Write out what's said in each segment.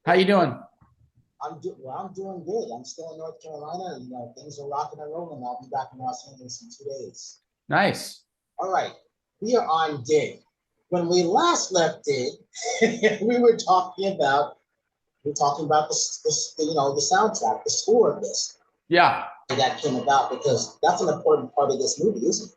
How you doing? I'm doing good. I'm still in North Carolina, and things are rocking and rolling. I'll be back in Los Angeles in 2 days. Nice. All right, we are on Dig. When we last left Dig, we were talking about the soundtrack, the score of this Yeah, that came about because that's an important part of this movie, isn't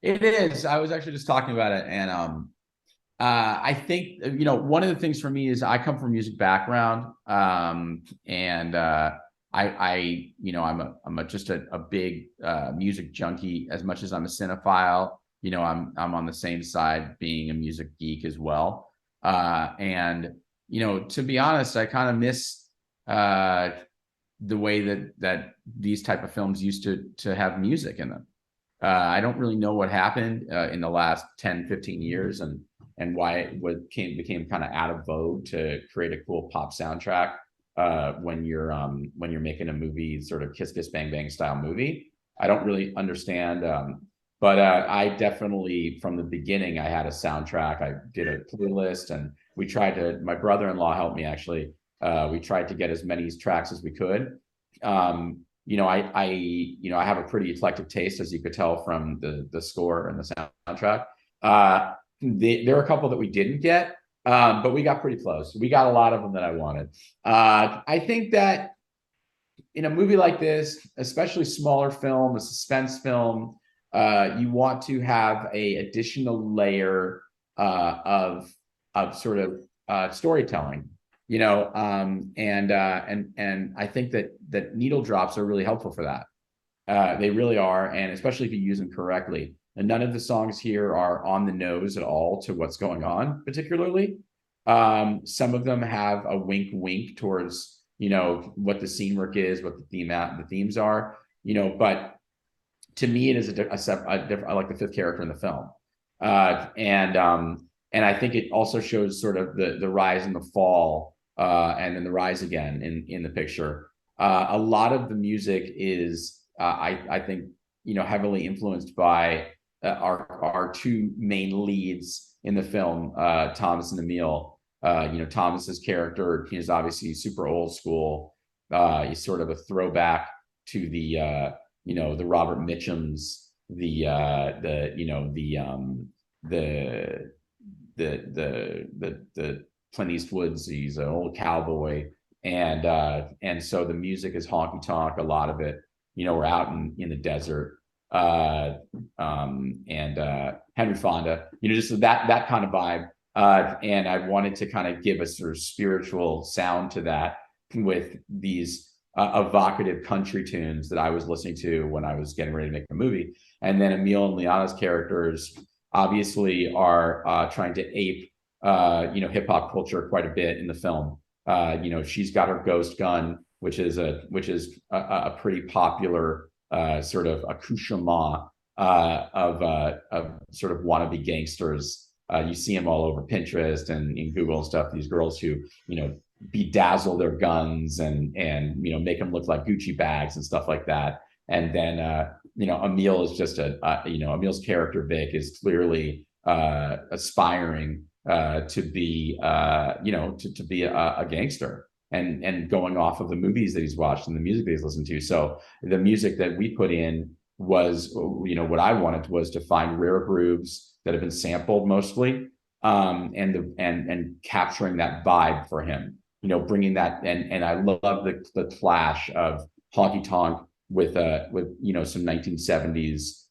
it? it is. I was actually just talking about it, and I think one of the things for me is I come from a music background, and just a big music junkie as much as I'm a cinephile. I'm on the same side, being a music geek as well. And to be honest, I kind of miss uh, the way that these type of films used to have music in them. I don't really know what happened in the last 10, 15 years and why became kind of out of vogue to create a cool pop soundtrack when you're making a movie, sort of kiss kiss bang bang style movie. I don't really understand. But I definitely, from the beginning, I had a soundtrack. I did a playlist, and my brother-in-law helped me actually. We tried to get as many tracks as we could. I have a pretty eclectic taste, as you could tell from the score and the soundtrack. There are a couple that we didn't get, but we got pretty close. We got a lot of them that I wanted. I think that in a movie like this, especially smaller film, a suspense film, you want to have a additional layer of sort of storytelling, and I think that needle drops are really helpful for that. They really are, and especially if you use them correctly. And none of the songs here are on the nose at all to what's going on, particularly. Some of them have a wink, wink towards what the scene work is, what the themes are. But to me, it is I like the fifth character in the film, and I think it also shows sort of the rise and the fall, and then the rise again in the picture. A lot of the music is, I think, heavily influenced by our two main leads in the film, Thomas and Emil. Thomas's character is obviously super old school. He's sort of a throwback to the Robert Mitchums, the Clint Eastwoods. He's an old cowboy, and so the music is honky tonk. A lot of it, we're out in the desert, and Henry Fonda, just that kind of vibe. And I wanted to kind of give a sort of spiritual sound to that with these evocative country tunes that I was listening to when I was getting ready to make the movie. And then Emil and Liana's characters obviously are trying to ape, hip hop culture quite a bit in the film. She's got her ghost gun, which is a pretty popular sort of accoutrement of sort of wannabe gangsters. You see them all over Pinterest and in Google and stuff. These girls who, bedazzle their guns and make them look like Gucci bags and stuff like that. And then Emil is just Emil's character Vic is clearly aspiring to be to be a gangster and going off of the movies that he's watched and the music that he's listened to. So the music that we put in was, what I wanted was to find rare grooves that have been sampled mostly, and capturing that vibe for him, bringing that, and I love the clash of honky tonk with some 1970s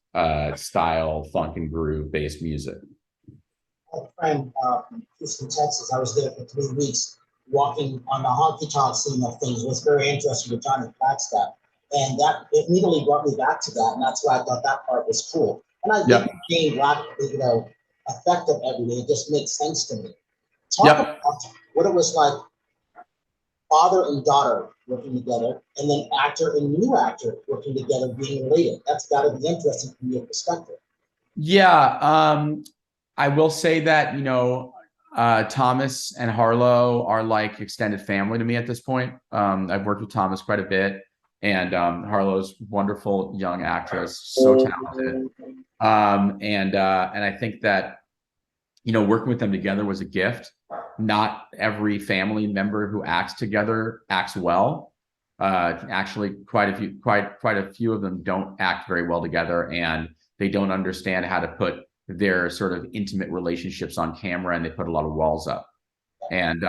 style funk and groove based music. I had a friend from Houston, Texas. I was there for 3 weeks, walking on the honky tonk scene of things. It was very interesting with Johnny Flagstaff, and that immediately brought me back to that, and that's why I thought that part was cool. And I think being rock, effective every day, it just makes sense to me. Talk about what it was like, father and daughter working together, and then actor and new actor working together, being related. That's got to be interesting from your perspective. Yeah, I will say that Thomas and Harlow are like extended family to me at this point. I've worked with Thomas quite a bit, and Harlow's wonderful young actress, so talented. And I think that working with them together was a gift. Not every family member who acts together acts well. Actually, quite a few of them don't act very well together, and they don't understand how to put their sort of intimate relationships on camera, and they put a lot of walls up. And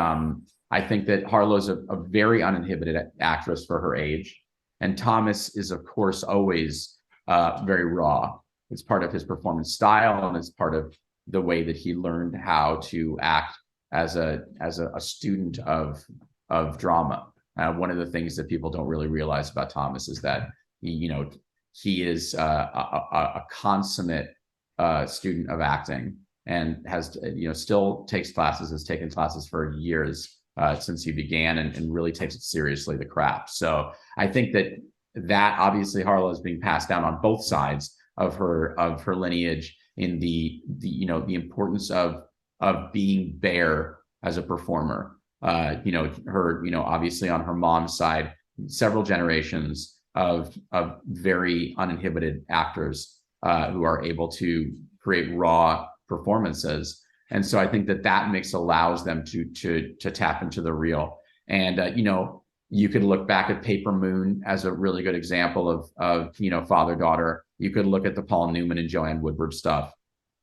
I think that Harlow's a very uninhibited actress for her age, and Thomas is, of course, always very raw. It's part of his performance style, and it's part of the way that he learned how to act as a student of drama. One of the things that people don't really realize about Thomas is that he is a consummate student of acting, and has still takes classes, has taken classes for years since he began, and really takes it seriously, the craft. So I think that obviously Harlow is being passed down on both sides of her lineage, in the importance of being bare as a performer. Her, obviously on her mom's side, several generations of very uninhibited actors who are able to create raw performances. And so I think that mix allows them to tap into the real. And you could look back at Paper Moon as a really good example of father-daughter. You could look at the Paul Newman and Joanne Woodward stuff.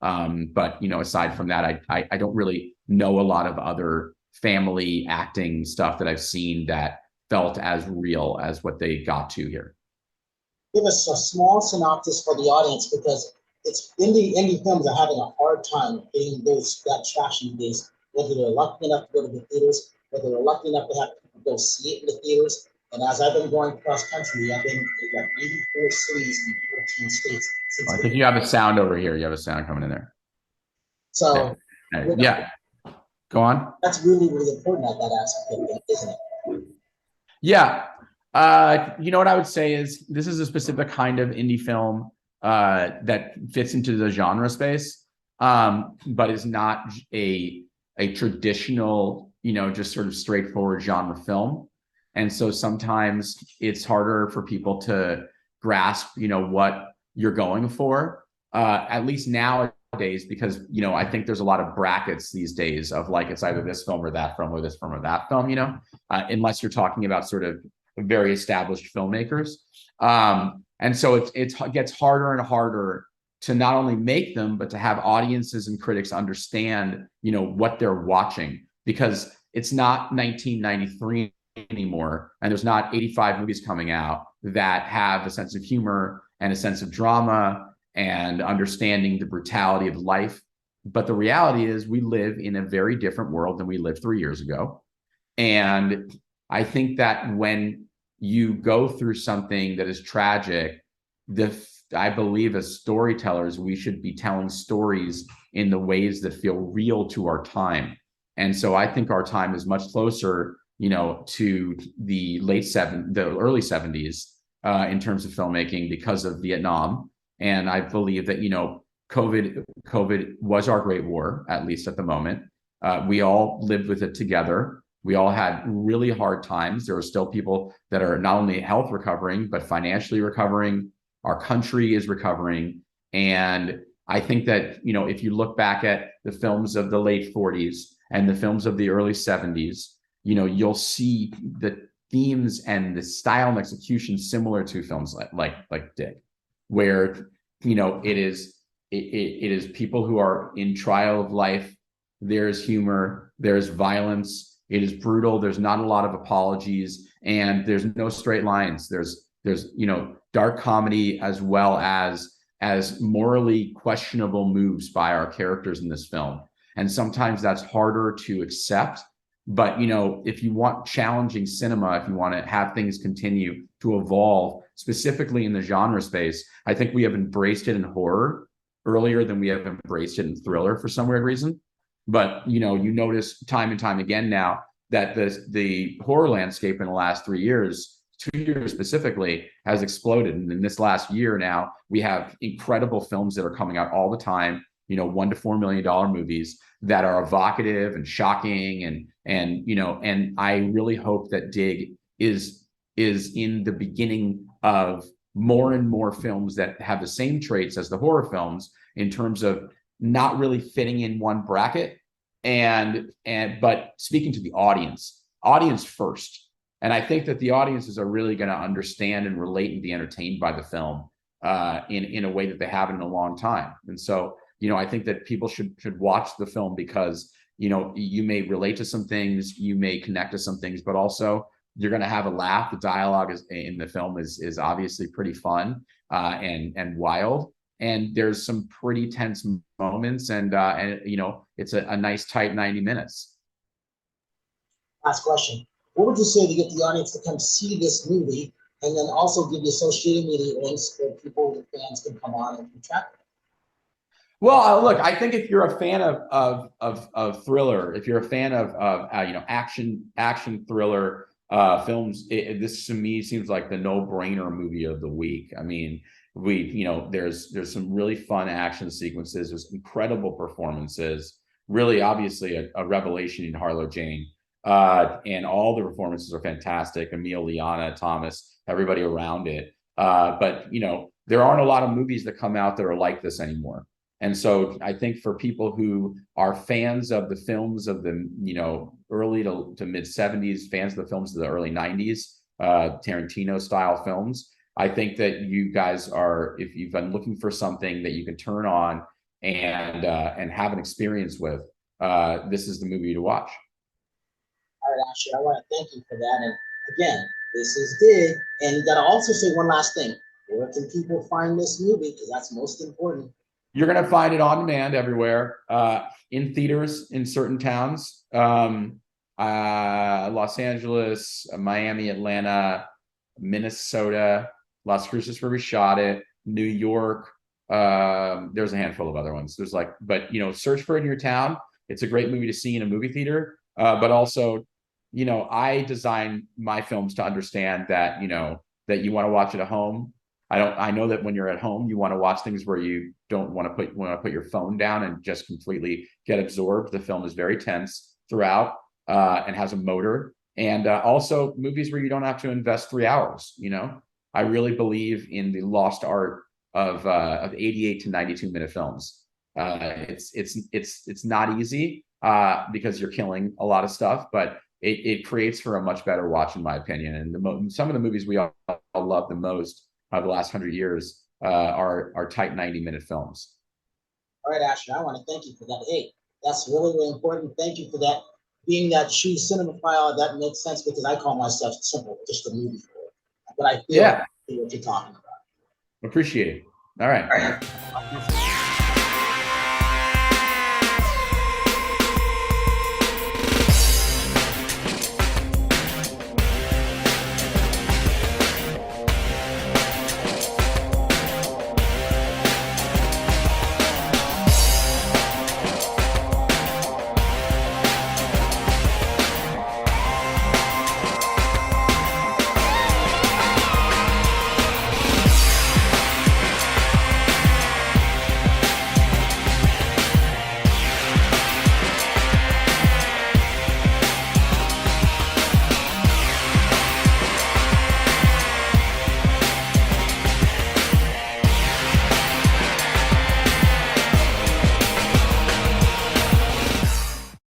But aside from that, I don't really know a lot of other family acting stuff that I've seen that felt as real as what they got to here. Give us a small synopsis for the audience, because it's indie films are having a hard time getting that traction these days, whether they're lucky enough to go to the theaters, whether they're lucky enough to have people go see it in the theaters. And as I've been going cross country, I've been in like 84 cities in 14 states. I think you have a sound over here. You have a sound coming in there. So yeah. Go on. That's really, really important at that aspect of it, isn't it? Yeah. What I would say is this is a specific kind of indie film that fits into the genre space, but is not a traditional, just sort of straightforward genre film. And so sometimes it's harder for people to grasp, what you're going for, at least nowadays, because, I think there's a lot of brackets these days of like, it's either this film or that film or this film or that film, unless you're talking about sort of very established filmmakers. And so it gets harder and harder to not only make them, but to have audiences and critics understand, what they're watching, because it's not 1993 anymore. And there's not 85 movies coming out that have a sense of humor and a sense of drama and understanding the brutality of life. But the reality is we live in a very different world than we lived 3 years ago. And I think that when you go through something that is tragic, I believe as storytellers, we should be telling stories in the ways that feel real to our time. And so I think our time is much closer, to the early 70s in terms of filmmaking because of Vietnam. And I believe that, COVID was our great war, at least at the moment. We all lived with it together. We all had really hard times. There are still people that are not only health recovering, but financially recovering. Our country is recovering. And I think that, if you look back at the films of the late 40s and the films of the early 70s, you'll see the themes and the style and execution similar to films like Dig, where, it is people who are in trial of life. There's humor, there's violence. It is brutal. There's not a lot of apologies, and there's no straight lines. There's dark comedy as well as morally questionable moves by our characters in this film. And sometimes that's harder to accept. But, if you want challenging cinema, if you want to have things continue to evolve, specifically in the genre space, I think we have embraced it in horror earlier than we have embraced it in thriller for some weird reason. But, you notice time and time again now that the horror landscape in the last 3 years, 2 years specifically, has exploded. And in this last year now, we have incredible films that are coming out all the time, $1 to $4 million movies that are evocative and shocking. And I really hope that Dig is in the beginning of more and more films that have the same traits as the horror films in terms of not really fitting in one bracket, but speaking to the audience first. And I think that the audiences are really going to understand and relate and be entertained by the film in a way that they haven't in a long time. And so, I think that people should watch the film because, you may relate to some things, you may connect to some things, but also you're going to have a laugh. The dialogue in the film is obviously pretty fun and wild. And there's some pretty tense moments, and it's a nice tight 90 minutes. Last question. What would you say to get the audience to come see this movie, and then also give you social media links where people, the fans, can come on and chat? Well, look, I think if you're a fan of thriller, if you're a fan of action thriller films, this to me seems like the no-brainer movie of the week. I mean, there's some really fun action sequences, there's incredible performances, really obviously a revelation in Harlow Jane. And all the performances are fantastic. Emil, Liana, Thomas, everybody around it. But there aren't a lot of movies that come out that are like this anymore. And so I think for people who are fans of the films of the early to mid 70s, fans of the films of the early 90s, Tarantino style films, I think that you guys are, if you've been looking for something that you can turn on and have an experience with, this is the movie to watch. All right, Ashley, I want to thank you for that. And again, this is Dig. And you got to also say one last thing. Where can people find this movie? Because that's most important. You're going to find it on demand everywhere, in theaters in certain towns, Los Angeles, Miami, Atlanta, Minnesota, Las Cruces where we shot it, New York. There's a handful of other ones. But search for it in your town. It's a great movie to see in a movie theater. But also, I design my films to understand that, that you want to watch it at home. I know that when you're at home, you want to watch things where you don't want to put your phone down and just completely get absorbed. The film is very tense throughout, and has a motor. And also movies where you don't have to invest 3 hours. I really believe in the lost art of 88 to 92 minute films. It's not easy because you're killing a lot of stuff, but it creates for a much better watch, in my opinion. And some of the movies we all love the most of the last 100 years are tight 90-minute films. All right, Ashley, I want to thank you for that. Hey, that's really, really important. Thank you for that. Being that true cinemaphile, that makes sense because I call myself simple, just a movie for it. But I feel what you're talking about. Appreciate it. All right. All right.